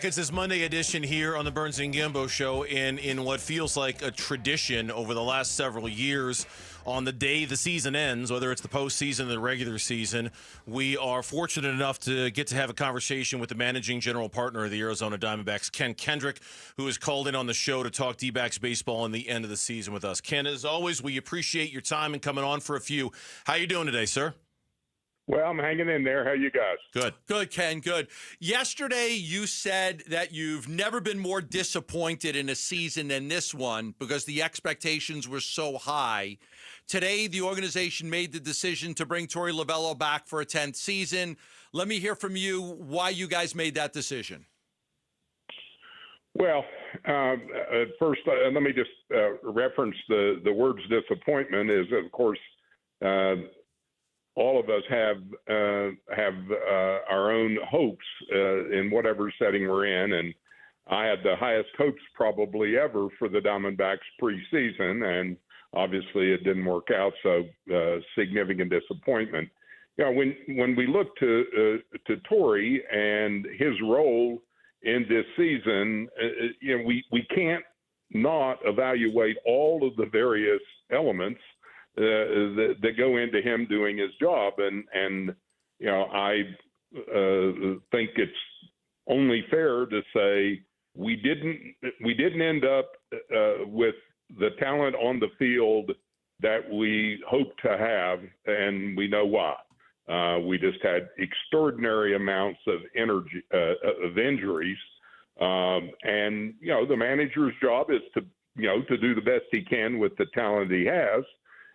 It's this Monday edition here on the Burns Gambo show, and in what feels like a tradition over the last several years, on the day the season ends, whether it's the postseason or the regular season, we are fortunate enough to get to have a conversation with the managing general partner of the Arizona Diamondbacks, Ken Kendrick, who has called in on the show to talk D-backs baseball in the end of the season with us. Ken, as always, we appreciate your time and coming on for a few. How you doing today, sir? Well, I'm hanging in there. How you guys? Good. Good, Ken, good. Yesterday, you said that you've never been more disappointed in a season than this one because the expectations were so high. Today, the organization made the decision to bring Torey Lovullo back for a 10th season. Let me hear from you why you guys made that decision. Well, first, let me just reference the words disappointment is, of course, all of us have our own hopes in whatever setting we're in, and I had the highest hopes probably ever for the Diamondbacks preseason, and obviously it didn't work out, so significant disappointment. You know, when we look to Torey and his role in this season, you know, we can't not evaluate all of the various elements that go into him doing his job, and you know, I think it's only fair to say we didn't end up with the talent on the field that we hoped to have, and we know why. We just had extraordinary amounts of energy of injuries, and you know, the manager's job is to do the best he can with the talent he has.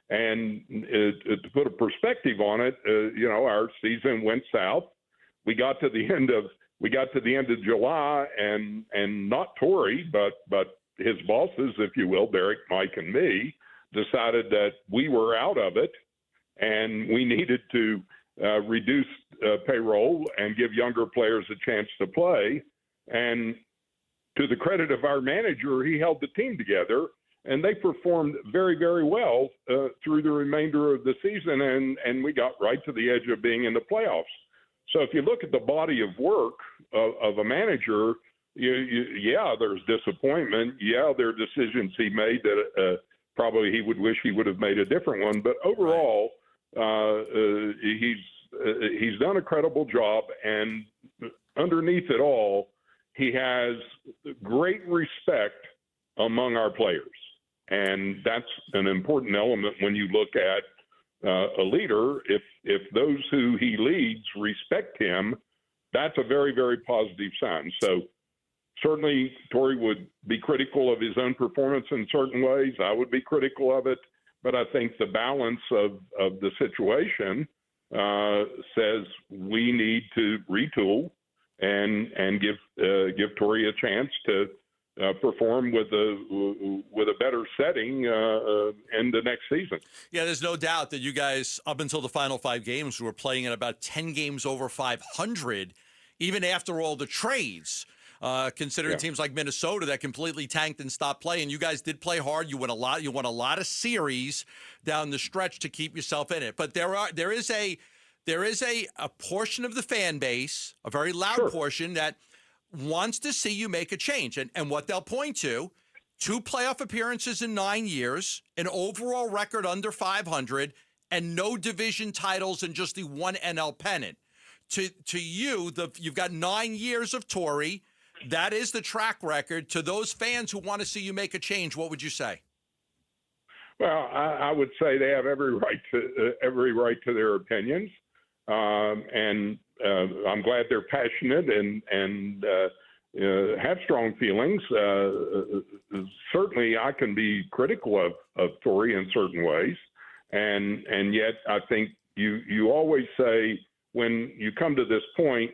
And to put a perspective on it, you know, our season went south. We got to the end of July, and not Torey, but his bosses, if you will, Derek, Mike, and me, decided that we were out of it, and we needed to reduce payroll and give younger players a chance to play. And to the credit of our manager, he held the team together. And they performed very, very well through the remainder of the season, and we got right to the edge of being in the playoffs. So if you look at the body of work of a manager, yeah, there's disappointment. Yeah, there are decisions he made that probably he would wish he would have made a different one. But overall, he's done a credible job, and underneath it all, he has great respect among our players. And that's an important element when you look at a leader. If those who he leads respect him, that's a very, very positive sign. So certainly Torey would be critical of his own performance in certain ways. I would be critical of it. But I think the balance of the situation says we need to retool and give Torey a chance to perform with a better setting in the next season. Yeah, there's no doubt that you guys, up until the final 5 games, were playing at about 10 games over 500, even after all the trades. Considering teams like Minnesota that completely tanked and stopped playing, you guys did play hard. You won a lot. You won a lot of series down the stretch to keep yourself in it. But there is a portion of the fan base, a very loud portion, that wants to see you make a change. And what they'll point to, 2 playoff appearances in 9 years, an overall record under 500, and no division titles and just the 1 NL pennant. To you, you've got 9 years of Torey. That is the track record. To those fans who want to see you make a change, what would you say? Well, I would say they have every right to their opinions. And I'm glad they're passionate and have strong feelings. Certainly, I can be critical of Torey in certain ways, and yet I think you always say when you come to this point,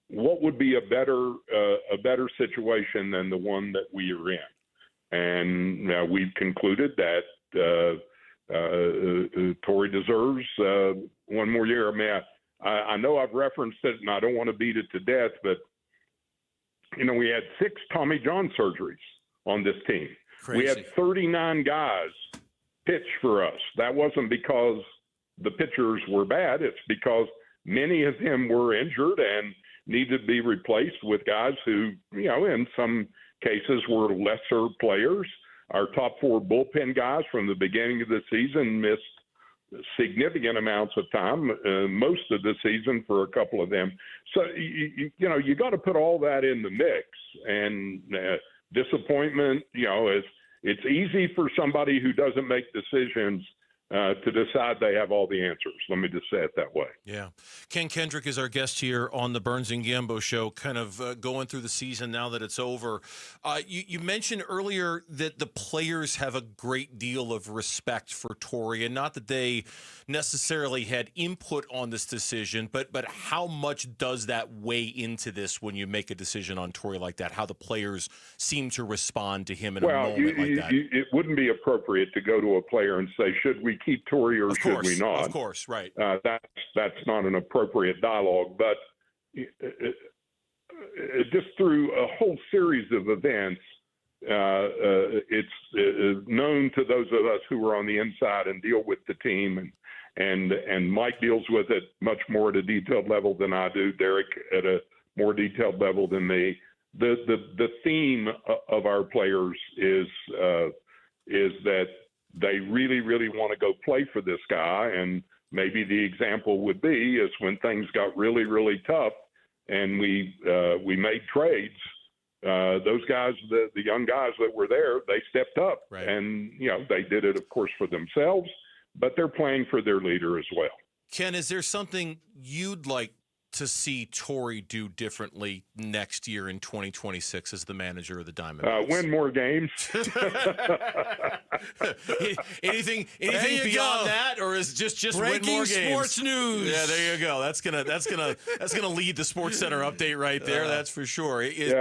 what would be a better situation than the one that we are in? And we've concluded that Torey deserves one more year. I mean, I know I've referenced it, and I don't want to beat it to death, but you know, we had 6 Tommy John surgeries on this team. Crazy. We had 39 guys pitch for us. That wasn't because the pitchers were bad. It's because many of them were injured, and need to be replaced with guys who, in some cases were lesser players. Our top 4 bullpen guys from the beginning of the season missed significant amounts of time, most of the season for a couple of them. So, you got to put all that in the mix. And disappointment, it's easy for somebody who doesn't make decisions to decide they have all the answers. Let me just say it that way. Yeah. Ken Kendrick is our guest here on the Burns Gambo show, kind of going through the season now that it's over. You mentioned earlier that the players have a great deal of respect for Torey, and not that they necessarily had input on this decision, but how much does that weigh into this when you make a decision on Torey like that, how the players seem to respond to him in a moment like that? It wouldn't be appropriate to go to a player and say, should we keep Torey or should we not? Of course, right. That's not an appropriate dialogue. But just through a whole series of events, it's known to those of us who are on the inside and deal with the team, and Mike deals with it much more at a detailed level than I do. Derek at a more detailed level than me. The theme of our players is that they really, really want to go play for this guy. And maybe the example would be is when things got really, really tough and we made trades, those guys, the young guys that were there, they stepped up. Right. And, they did it, of course, for themselves, but they're playing for their leader as well. Ken, is there something you'd like to see Torey do differently next year in 2026 as the manager of the Diamondbacks? Win more games. anything beyond that, or is just win more games? Sports news. Yeah, there you go. That's gonna lead the Sports Center update right there. That's for sure. That's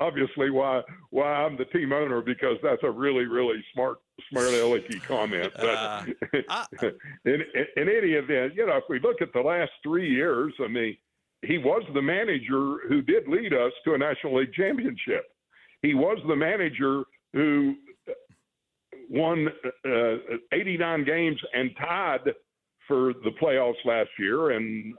obviously why I'm the team owner, because that's a really, really smart alecky comment. But in any event, if we look at the last 3 years, I mean, he was the manager who did lead us to a National League championship. He was the manager who won 89 games and tied for the playoffs last year, and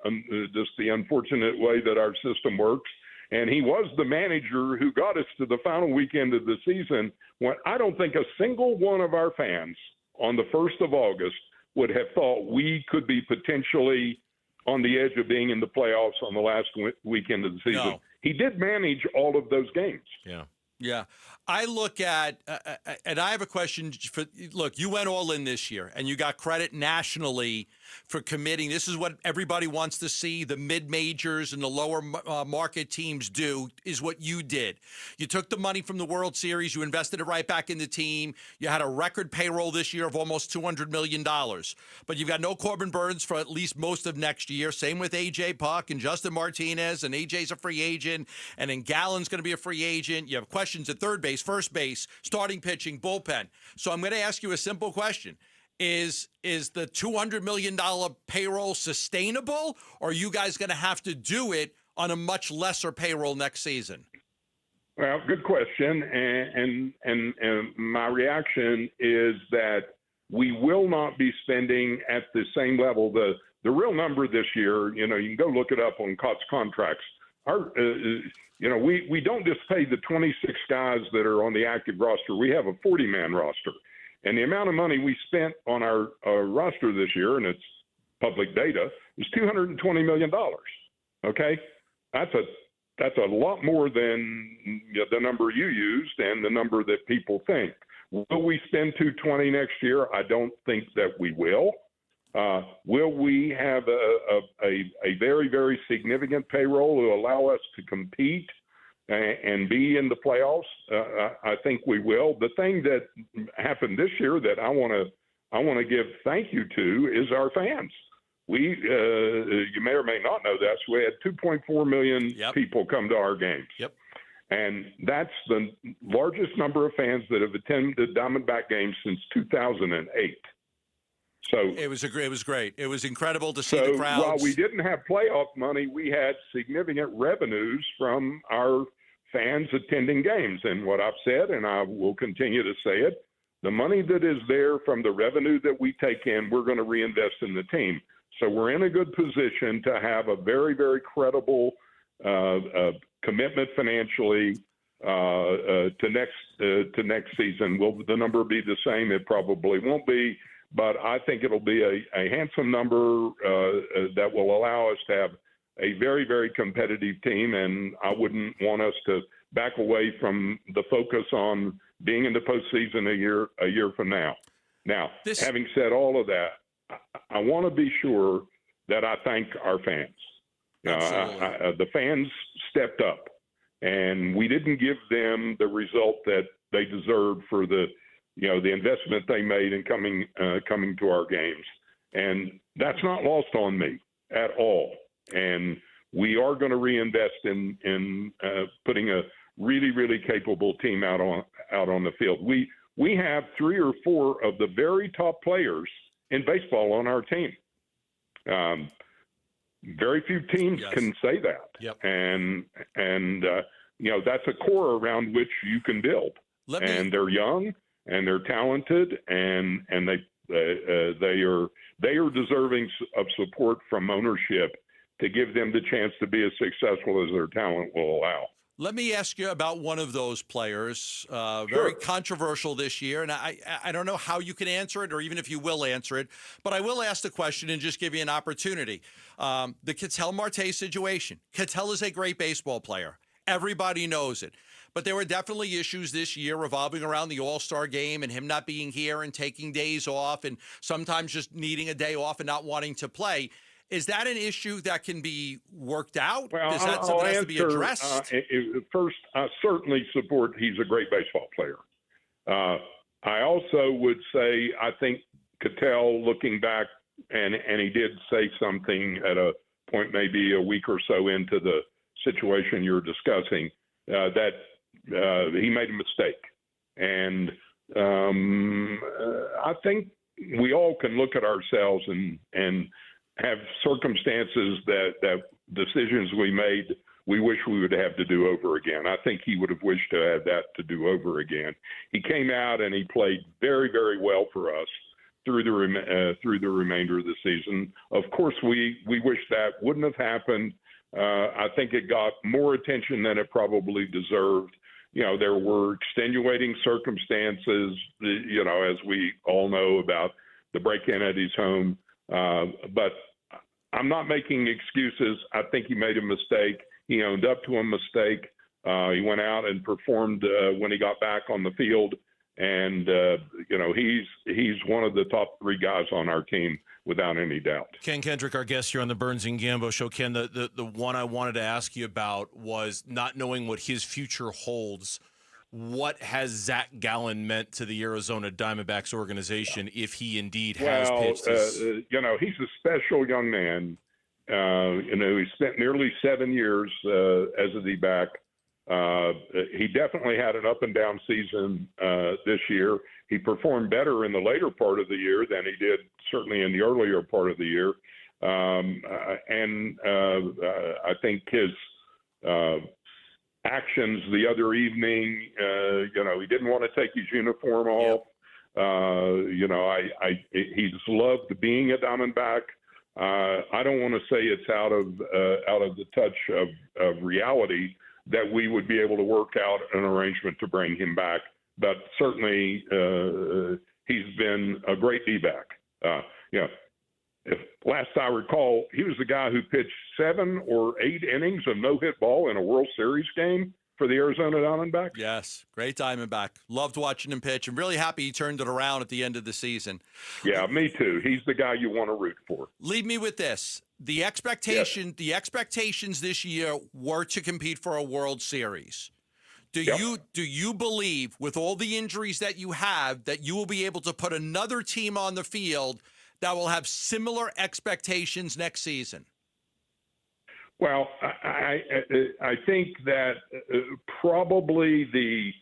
just the unfortunate way that our system works. And he was the manager who got us to the final weekend of the season when I don't think a single one of our fans on the 1st of August would have thought we could be potentially on the edge of being in the playoffs on the last weekend of the season. No. He did manage all of those games. Yeah. Yeah. I look at, and I have a question for, look, you went all in this year and you got credit nationally for committing. This is what everybody wants to see. The mid-majors and the lower market teams do is what you did. You took the money from the World Series. You invested it right back in the team. You had a record payroll this year of almost $200 million. But you've got no Corbin Burns for at least most of next year. Same with A.J. Puck and Justin Martinez, and A.J.'s a free agent, and then Gallen's going to be a free agent. You have questions at third base, first base, starting pitching, bullpen. So I'm going to ask you a simple question. Is the $200 million payroll sustainable, or are you guys going to have to do it on a much lesser payroll next season? Well, good question. And my reaction is that we will not be spending at the same level. The real number this year, you can go look it up on COTS contracts. We don't just pay the 26 guys that are on the active roster. We have a 40-man roster. And the amount of money we spent on our roster this year, and it's public data, is $220 million. Okay? That's a lot more than the number you used and the number that people think. Will we spend $220 next year? I don't think that we will. Will we have a very, very significant payroll to allow us to compete and be in the playoffs? I think we will. The thing that happened this year that I want to give thank you to is our fans. We, you may or may not know this, we had 2.4 million people come to our games. Yep. And that's the largest number of fans that have attended Diamondback games since 2008. So it was great. It was incredible to see the crowds. While we didn't have playoff money, we had significant revenues from our fans attending games. And what I've said, and I will continue to say it, the money that is there from the revenue that we take in, we're going to reinvest in the team. So we're in a good position to have a very, very credible commitment financially to next season. Will the number be the same? It probably won't be, but I think it'll be a handsome number that will allow us to have a very, very competitive team, and I wouldn't want us to back away from the focus on being in the postseason a year from now. Now, having said all of that, I want to be sure that I thank our fans. The fans stepped up, and we didn't give them the result that they deserved for the investment they made in coming to our games, and that's not lost on me at all. And we are going to reinvest in putting a really, really capable team out on the field. We have 3 or 4 of the very top players in baseball on our team. Very few teams can say that. Yep. And that's a core around which you can build. And they're young and they're talented and they are deserving of support from ownership to give them the chance to be as successful as their talent will allow. Let me ask you about one of those players, very controversial this year, and I don't know how you can answer it or even if you will answer it, but I will ask the question and just give you an opportunity. The Ketel Marte situation. Ketel is a great baseball player. Everybody knows it. But there were definitely issues this year revolving around the All-Star game and him not being here and taking days off and sometimes just needing a day off and not wanting to play. Is that an issue that can be worked out? Well, Is that something that has to be addressed? First, I certainly support he's a great baseball player. I also would say I think Ketel, looking back, and he did say something at a point maybe a week or so into the situation you're discussing, that he made a mistake. And I think we all can look at ourselves and have circumstances that decisions we made we wish we would have to do over again. I think he would have wished to have that to do over again. He came out and he played very, very well for us through the remainder of the season. Of course, we wish that wouldn't have happened. I think it got more attention than it probably deserved. There were extenuating circumstances, as we all know about the break-in at his home. But I'm not making excuses. I think he made a mistake. He owned up to a mistake. He went out and performed when he got back on the field. And, he's one of the top 3 guys on our team without any doubt. Ken Kendrick, our guest here on the Burns Gambo show. Ken, the one I wanted to ask you about was not knowing what his future holds. What has Zack Gallen meant to the Arizona Diamondbacks organization if he indeed has pitched his... he's a special young man. He spent nearly 7 years as a D-back. He definitely had an up-and-down season this year. He performed better in the later part of the year than he did certainly in the earlier part of the year. I think his actions the other evening, he didn't want to take his uniform off. He's loved being a Diamondback. I don't want to say it's out of the touch of reality that we would be able to work out an arrangement to bring him back. But certainly he's been a great D-back. If last I recall, he was the guy who pitched 7 or 8 innings of no-hit ball in a World Series game for the Arizona Diamondbacks. Yes, great Diamondback. Loved watching him pitch. I'm really happy he turned it around at the end of the season. Yeah, me too. He's the guy you want to root for. Leave me with this. The expectations this year were to compete for a World Series. Do you believe, with all the injuries that you have, that you will be able to put another team on the field that will have similar expectations next season? Well, I think that probably the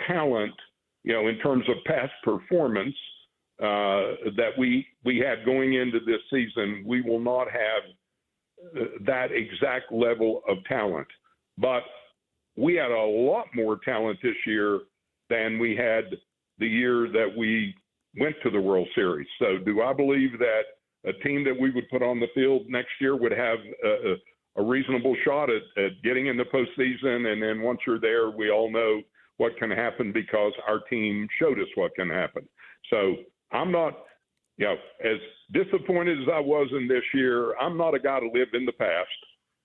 talent, in terms of past performance that we had going into this season, we will not have that exact level of talent. But we had a lot more talent this year than we had the year that we went to the World Series. So do I believe that a team that we would put on the field next year would have a reasonable shot at getting in the postseason. And then once you're there, we all know what can happen because our team showed us what can happen. So I'm not, as disappointed as I was in this year, I'm not a guy to live in the past.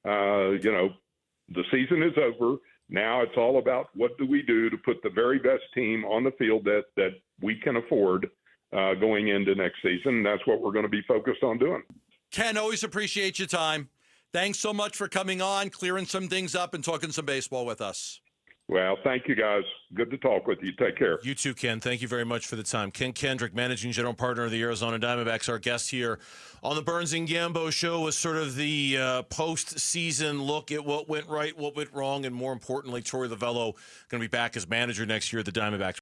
The season is over. Now it's all about what do we do to put the very best team on the field that we can afford going into next season. And that's what we're going to be focused on doing. Ken, always appreciate your time. Thanks so much for coming on, clearing some things up, and talking some baseball with us. Well, thank you, guys. Good to talk with you. Take care. You too, Ken. Thank you very much for the time. Ken Kendrick, Managing General Partner of the Arizona Diamondbacks, our guest here on the Burns Gambo Show, was sort of the postseason look at what went right, what went wrong, and more importantly, Torey Lovullo going to be back as manager next year at the Diamondbacks.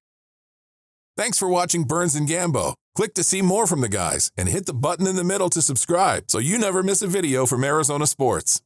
Thanks for watching Burns Gambo. Click to see more from the guys and hit the button in the middle to subscribe so you never miss a video from Arizona sports.